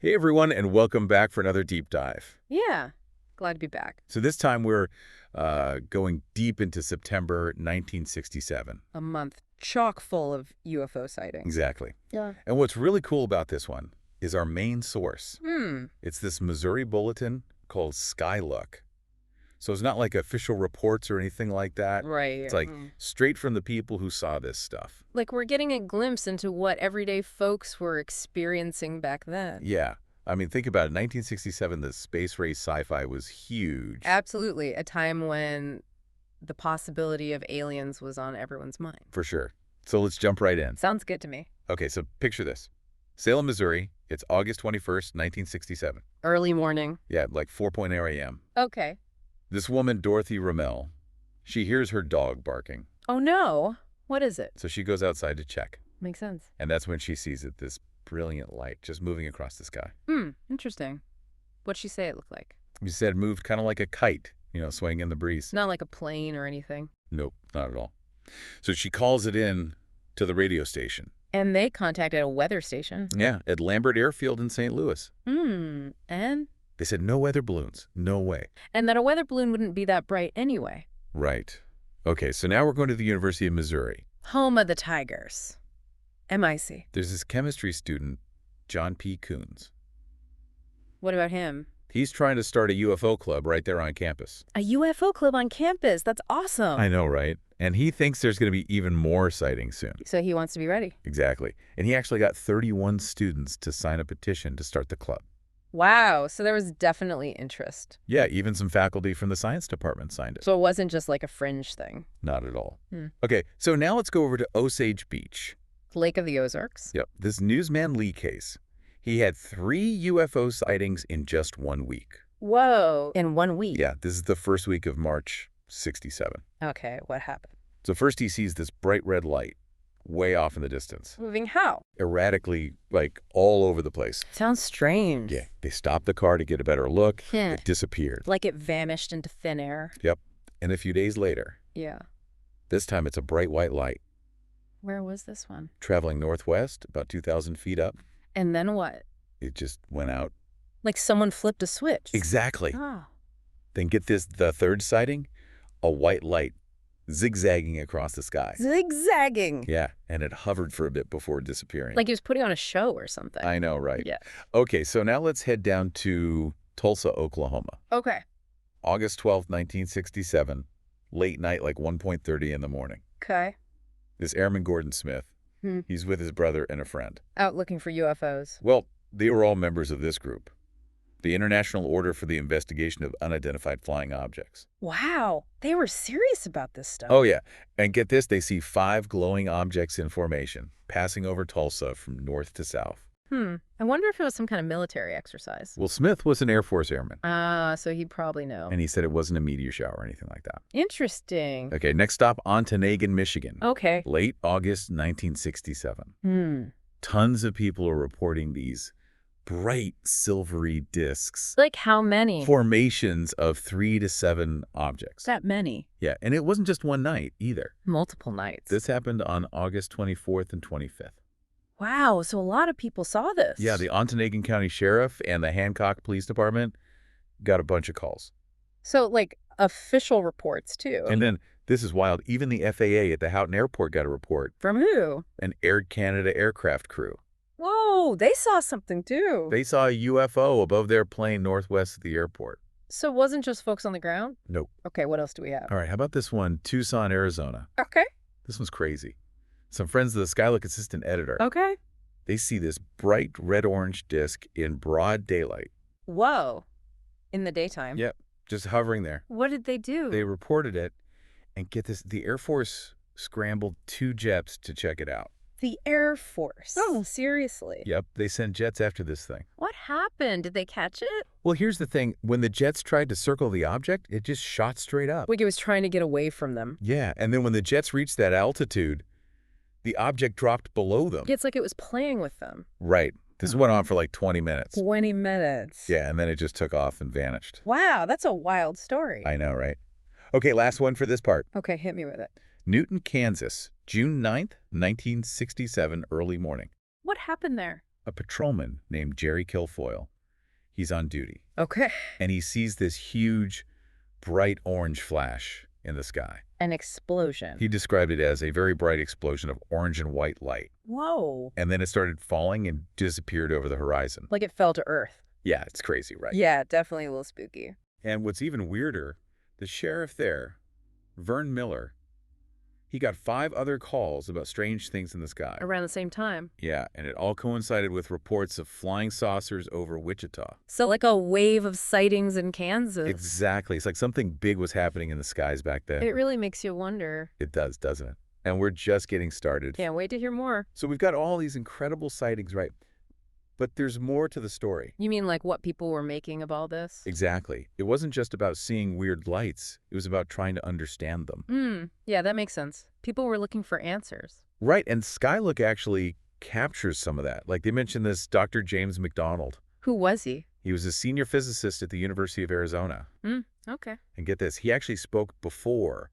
Hey everyone, and welcome back for another deep dive. Yeah, glad to be back. So this time we're going deep into September 1967. A month chock full of UFO sightings. Exactly. Yeah. And what's really cool about this one is our main source. Hmm. It's this Missouri bulletin called Skylook. So it's not like official reports or anything like that. Right. It's like straight from the people who saw this stuff. Like we're getting a glimpse into what everyday folks were experiencing back then. Yeah. I mean, think about it. 1967, the space race sci-fi was huge. Absolutely. A time when the possibility of aliens was on everyone's mind. For sure. So let's jump right in. Sounds good to me. Okay, so picture this. Salem, Missouri. It's August 21st, 1967. Early morning. Yeah, like 4:00 a.m. Okay. This woman, Dorothy Rommel, she hears her dog barking. Oh no. What is it? So she goes outside to check. Makes sense. And that's when she sees it, this brilliant light just moving across the sky. Interesting. What'd she say it looked like? He said it moved kind of like a kite, swaying in the breeze. Not like a plane or anything. Nope, not at all. So she calls it in to the radio station. And they contacted a weather station. Yeah, at Lambert Airfield in St. Louis. And? They said no weather balloons, no way. And that a weather balloon wouldn't be that bright anyway. Right. Okay, so now we're going to the University of Missouri. Home of the Tigers. MIC. There's this chemistry student, John P. Coons. What about him? He's trying to start a UFO club right there on campus. A UFO club on campus. That's awesome. I know, right? And he thinks there's going to be even more sightings soon. So he wants to be ready. Exactly. And he actually got 31 students to sign a petition to start the club. Wow. So there was definitely interest. Yeah, even some faculty from the science department signed it. So it wasn't just like a fringe thing. Not at all. Okay, so now let's go over to Osage Beach. Lake of the Ozarks. Yep, this newsman Lee case. He had 3 UFO sightings in just 1 week. Whoa. In 1 week? Yeah, this is the first week of March 67. Okay, what happened? So first he sees this bright red light way off in the distance. Moving how? Erratically, like all over the place. Sounds strange. Yeah, they stopped the car to get a better look. Yeah. It disappeared. Like it vanished into thin air. Yep. And a few days later, Yeah. this time it's a bright white light. Where was this one? Traveling northwest, about 2,000 feet up. And then what? It just went out. Like someone flipped a switch. Exactly. Oh. Then get this, the third sighting, a white light zigzagging across the sky. Zigzagging. Yeah, and it hovered for a bit before disappearing. Like he was putting on a show or something. I know, right? Yeah. Okay, so now let's head down to Tulsa, Oklahoma. Okay. August 12th, 1967, late night, like 1:30 in the morning. Okay. This Airman Gordon Smith, he's with his brother and a friend. Out looking for UFOs. Well, they were all members of this group, the International Order for the Investigation of Unidentified Flying Objects. Wow. They were serious about this stuff. Oh, yeah. And get this, they see 5 glowing objects in formation, passing over Tulsa from north to south. I wonder if it was some kind of military exercise. Well, Smith was an Air Force airman. So he'd probably know. And he said it wasn't a meteor shower or anything like that. Interesting. Okay, next stop, Ontonagon, Michigan. Okay. Late August 1967. Tons of people are reporting these bright silvery discs. Like how many? Formations of 3 to 7 objects. That many. Yeah, and it wasn't just one night either. Multiple nights. This happened on August 24th and 25th. Wow, so a lot of people saw this. Yeah, the Ontonagon County Sheriff and the Hancock Police Department got a bunch of calls. So, like, official reports, too. And then, this is wild, even the FAA at the Houghton Airport got a report. From who? An Air Canada aircraft crew. Whoa, they saw something, too. They saw a UFO above their plane northwest of the airport. So it wasn't just folks on the ground? Nope. Okay, what else do we have? All right, how about this one? Tucson, Arizona. Okay. This one's crazy. Some friends of the Skylook assistant editor. Okay. They see this bright red-orange disc in broad daylight. Whoa. In the daytime? Yep, just hovering there. What did they do? They reported it, and get this, the Air Force scrambled 2 jets to check it out. The Air Force? Oh, seriously? Yep, they sent jets after this thing. What happened? Did they catch it? Well, here's the thing. When the jets tried to circle the object, it just shot straight up. Like it was trying to get away from them. Yeah, and then when the jets reached that altitude, the object dropped below them. It's like it was playing with them. Right. This went on for like 20 minutes. 20 minutes. Yeah, and then it just took off and vanished. Wow, that's a wild story. I know, right? Okay, last one for this part. Okay, hit me with it. Newton, Kansas, June 9th, 1967, early morning. What happened there? a patrolman named Jerry Kilfoyle. He's on duty, Okay. and he sees this huge, bright orange flash in the sky. An explosion. He described it as a very bright explosion of orange and white light. Whoa. And then it started falling and disappeared over the horizon. Like it fell to Earth. Yeah, it's crazy, right? Yeah, definitely a little spooky. And what's even weirder, the sheriff there, Vern Miller, he got 5 other calls about strange things in the sky. Around the same time. Yeah, and it all coincided with reports of flying saucers over Wichita. So like a wave of sightings in Kansas. Exactly. It's like something big was happening in the skies back then. It really makes you wonder. It does, doesn't it? And we're just getting started. Can't wait to hear more. So we've got all these incredible sightings, right? But there's more to the story. You mean like what people were making of all this? Exactly. It wasn't just about seeing weird lights. It was about trying to understand them. Yeah, that makes sense. People were looking for answers. Right, and Skylook actually captures some of that. Like they mentioned this Dr. James McDonald. Who was he? He was a senior physicist at the University of Arizona. Okay. And get this, he actually spoke before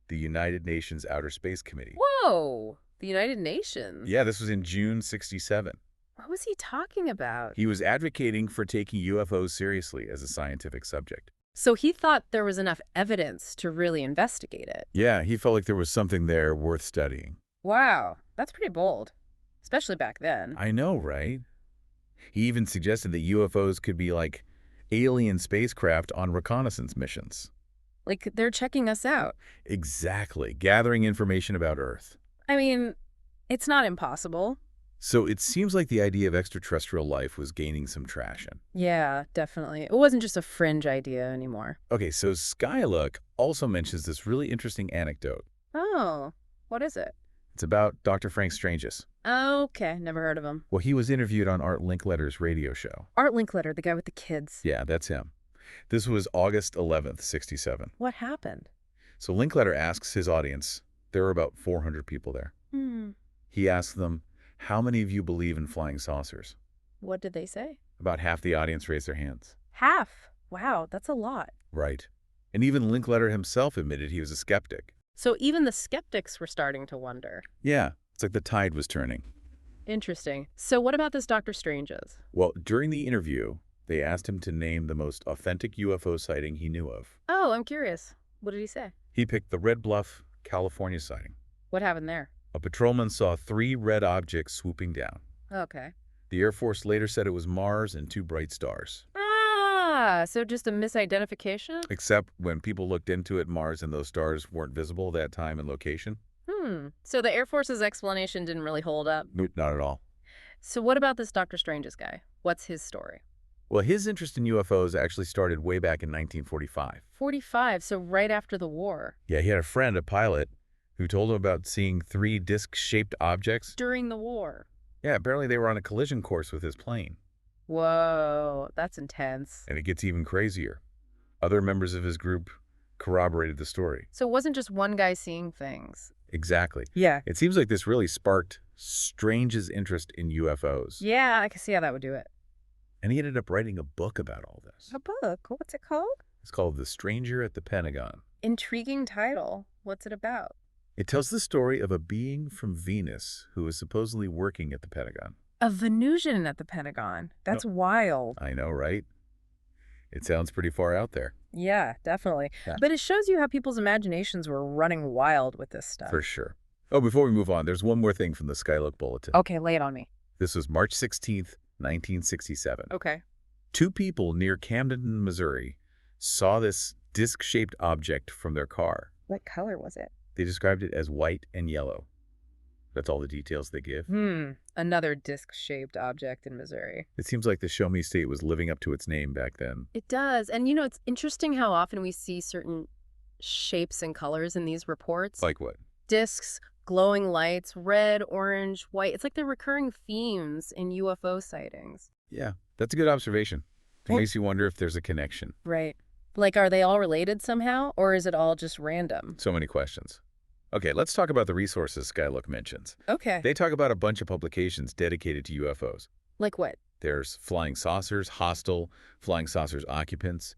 the United Nations Outer Space Committee. Whoa! The United Nations? Yeah, this was in June '67. What was he talking about? He was advocating for taking UFOs seriously as a scientific subject. So he thought there was enough evidence to really investigate it. Yeah, he felt like there was something there worth studying. Wow, that's pretty bold. Especially back then. I know, right? He even suggested that UFOs could be like alien spacecraft on reconnaissance missions. Like, they're checking us out. Exactly, gathering information about Earth. I mean, it's not impossible. So it seems like the idea of extraterrestrial life was gaining some traction. Yeah, definitely. It wasn't just a fringe idea anymore. Okay, so Skylook also mentions this really interesting anecdote. Oh, what is it? It's about Dr. Frank Stranges. Okay, never heard of him. Well, he was interviewed on Art Linkletter's radio show. Art Linkletter, the guy with the kids. Yeah, that's him. This was August 11th, '67. What happened? So Linkletter asks his audience, there were about 400 people there. He asks them, how many of you believe in flying saucers? What did they say? About half the audience raised their hands. Half. Wow, that's a lot. Right. And even Linkletter himself admitted he was a skeptic. So even the skeptics were starting to wonder. Yeah, it's like the tide was turning. Interesting. So what about this Dr. Stranges? Well, during the interview, they asked him to name the most authentic UFO sighting he knew of. Oh, I'm curious. What did he say? He picked the Red Bluff, California sighting. What happened there? A patrolman saw 3 red objects swooping down. Okay. The Air Force later said it was Mars and 2 bright stars. Ah, so just a misidentification? Except when people looked into it, Mars and those stars weren't visible that time and location. So the Air Force's explanation didn't really hold up? Nope, not at all. So what about this Dr. Stranges guy? What's his story? Well, his interest in UFOs actually started way back in 1945. 45, so right after the war. Yeah, he had a friend, a pilot, who told him about seeing 3 disc-shaped objects. During the war. Yeah, apparently they were on a collision course with his plane. Whoa, that's intense. And it gets even crazier. Other members of his group corroborated the story. So it wasn't just one guy seeing things. Exactly. Yeah. It seems like this really sparked Strange's interest in UFOs. Yeah, I can see how that would do it. And he ended up writing a book about all this. A book? What's it called? It's called The Stranger at the Pentagon. Intriguing title. What's it about? It tells the story of a being from Venus who was supposedly working at the Pentagon. A Venusian at the Pentagon. That's wild. I know, right? It sounds pretty far out there. Yeah, definitely. Yeah. But it shows you how people's imaginations were running wild with this stuff. For sure. Oh, before we move on, there's one more thing from the Skylook Bulletin. Okay, lay it on me. This was March 16th, 1967. Okay. 2 people near Camden, Missouri, saw this disc-shaped object from their car. What color was it? They described it as white and yellow. That's all the details they give. Another disc-shaped object in Missouri. It seems like the Show Me State was living up to its name back then. It does. And, you know, it's interesting how often we see certain shapes and colors in these reports. Like what? Discs, glowing lights, red, orange, white. It's like they're recurring themes in UFO sightings. Yeah, that's a good observation. It makes you wonder if there's a connection. Right. Like, are they all related somehow, or is it all just random? So many questions. Okay, let's talk about the resources Skylook mentions. Okay. They talk about a bunch of publications dedicated to UFOs. Like what? There's Flying Saucers, Hostel, Flying Saucers Occupants,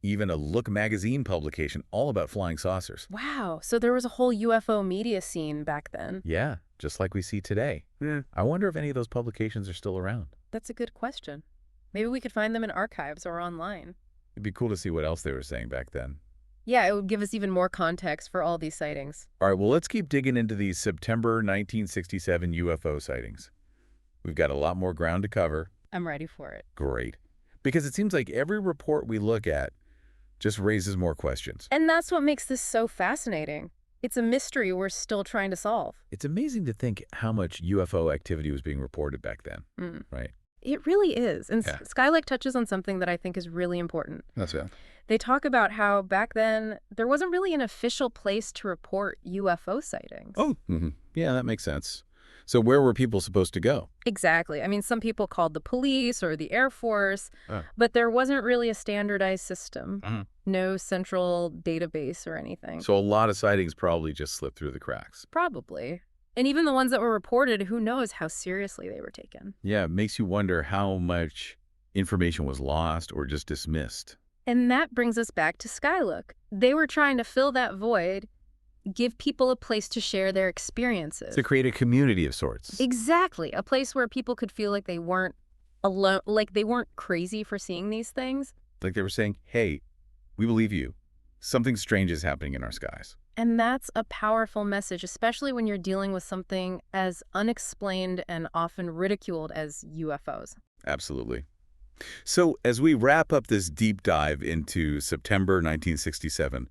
even a Look magazine publication all about flying saucers. Wow, so there was a whole UFO media scene back then. Yeah, just like we see today. Yeah. I wonder if any of those publications are still around. That's a good question. Maybe we could find them in archives or online. It'd be cool to see what else they were saying back then. Yeah, it would give us even more context for all these sightings. All right, well, let's keep digging into these September 1967 UFO sightings. We've got a lot more ground to cover. I'm ready for it. Great. Because it seems like every report we look at just raises more questions. And that's what makes this so fascinating. It's a mystery we're still trying to solve. It's amazing to think how much UFO activity was being reported back then, right? It really is. And Yeah. Skylook touches on something that I think is really important. That's it. They talk about how back then there wasn't really an official place to report UFO sightings. Oh, yeah, that makes sense. So where were people supposed to go? Exactly. I mean, some people called the police or the Air Force, Oh. but there wasn't really a standardized system. Mhm. No central database or anything. So a lot of sightings probably just slipped through the cracks. Probably. And even the ones that were reported, who knows how seriously they were taken. Yeah, it makes you wonder how much information was lost or just dismissed. And that brings us back to Skylook. They were trying to fill that void, give people a place to share their experiences. To create a community of sorts. Exactly. A place where people could feel like they weren't alone, like they weren't crazy for seeing these things. Like they were saying, hey, we believe you. Something strange is happening in our skies. And that's a powerful message, especially when you're dealing with something as unexplained and often ridiculed as UFOs. Absolutely. So as we wrap up this deep dive into September 1967,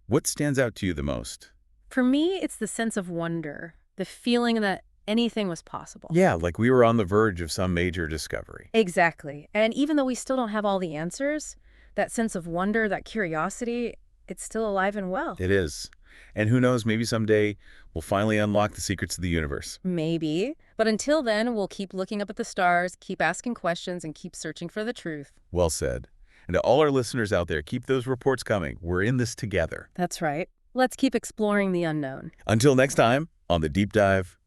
what stands out to you the most? For me, it's the sense of wonder, the feeling that anything was possible. Yeah, like we were on the verge of some major discovery. Exactly. And even though we still don't have all the answers, that sense of wonder, that curiosity, it's still alive and well. It is. And who knows, maybe someday we'll finally unlock the secrets of the universe. Maybe. But until then, we'll keep looking up at the stars, keep asking questions, and keep searching for the truth. Well said. And to all our listeners out there, keep those reports coming. We're in this together. That's right. Let's keep exploring the unknown. Until next time, on The Deep Dive.